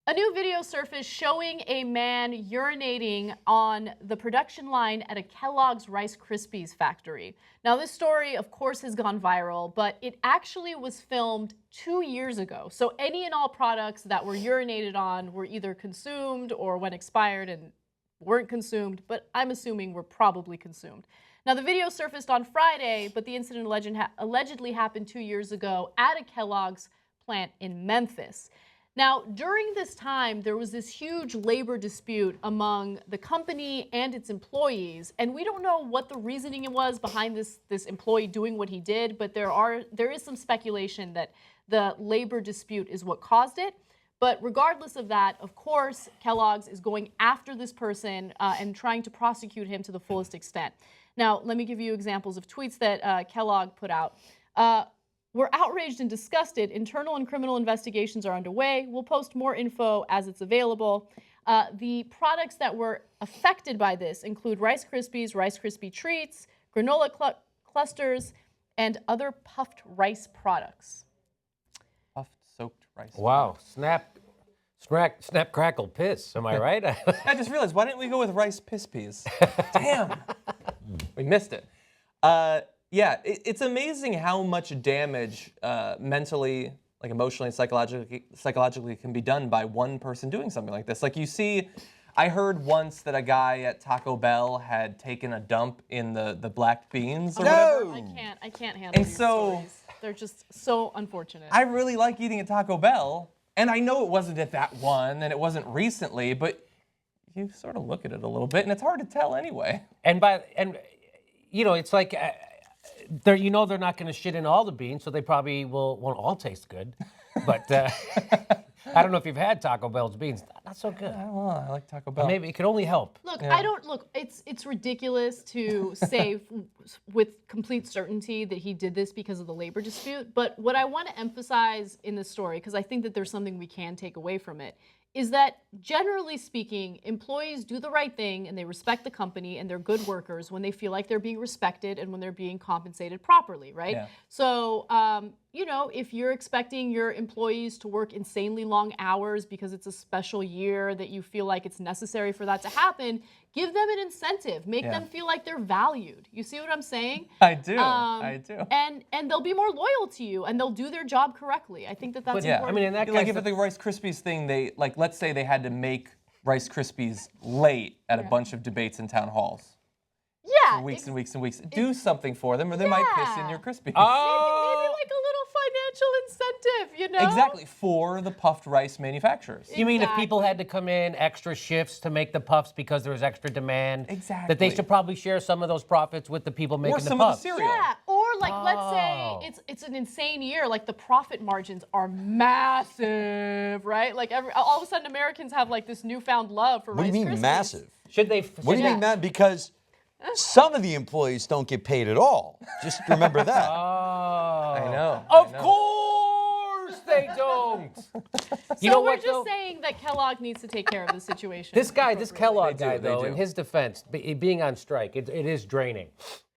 A new video surfaced showing a man urinating on the production line at a Kellogg's Rice Krispies factory. Now, this story, of course, has gone viral, but it actually was filmed 2 years ago. So any and all products that were urinated on were either consumed or went expired and weren't consumed, but I'm assuming were probably consumed. Now, the video surfaced on Friday, but the incident allegedly happened 2 years ago at a Kellogg's plant in Memphis. Now, during this time, there was this huge labor dispute among the company and its employees, and we don't know what the reasoning was behind this employee doing what he did, but there is some speculation that the labor dispute is what caused it. But regardless of that, of course, Kellogg's is going after this person and trying to prosecute him to the fullest extent. Now, let me give you examples of tweets that Kellogg put out. We're outraged and disgusted. Internal and criminal investigations are underway. We'll post more info as it's available. The products that were affected by this include Rice Krispies, Rice Krispie Treats, granola clusters, and other puffed rice products. Puffed soaked rice. Wow. Snap, crackle, piss. Am I right? I just realized, why didn't we go with Rice Krispies? Damn. We missed it. Yeah, it's amazing how much damage mentally, like emotionally and psychologically can be done by one person doing something like this. Like you see, I heard once that a guy at Taco Bell had taken a dump in the black beans or whatever. I can't handle these stories. They're just so unfortunate. I really like eating at Taco Bell, and I know it wasn't at that one, and it wasn't recently, but you sort of look at it a little bit, and it's hard to tell anyway. And you know, it's like they're not going to shit in all the beans, so they probably won't all taste good. But I don't know if you've had Taco Bell's beans. Not so good. I don't know. I like Taco Bell. But maybe it could only help. Look, it's ridiculous to say with complete certainty that he did this because of the labor dispute. But what I want to emphasize in this story, because I think that there's something we can take away from it, is that generally speaking, employees do the right thing and they respect the company and they're good workers when they feel like they're being respected and when they're being compensated properly, right? Yeah. So, if you're expecting your employees to work insanely long hours because it's a special year that you feel like it's necessary for that to happen, give them an incentive. Make them feel like they're valued. You see what I'm saying? I do. I do. And they'll be more loyal to you and they'll do their job correctly. I think that's important. I mean, in that like if at the Rice Krispies thing, let's say they had to make Rice Krispies late at a bunch of debates in town halls. Yeah. For weeks and weeks and weeks. Do something for them or they might piss in your Krispies. Maybe like a little financial incentive, Exactly, for the puffed rice manufacturers. You mean if people had to come in extra shifts to make the puffs because there was extra demand? Exactly. That they should probably share some of those profits with the people making the puffs. Or some of the cereal. Yeah, or let's say it's an insane year, like the profit margins are massive, right? Like all of a sudden Americans have like this newfound love for Rice Krispies. What do you mean massive? Should they? What do you mean massive? Because some of the employees don't get paid at all. Just remember that. I know. Of course they don't. We're just saying that Kellogg needs to take care of the situation. This Kellogg guy, though, in his defense, being on strike, it is draining.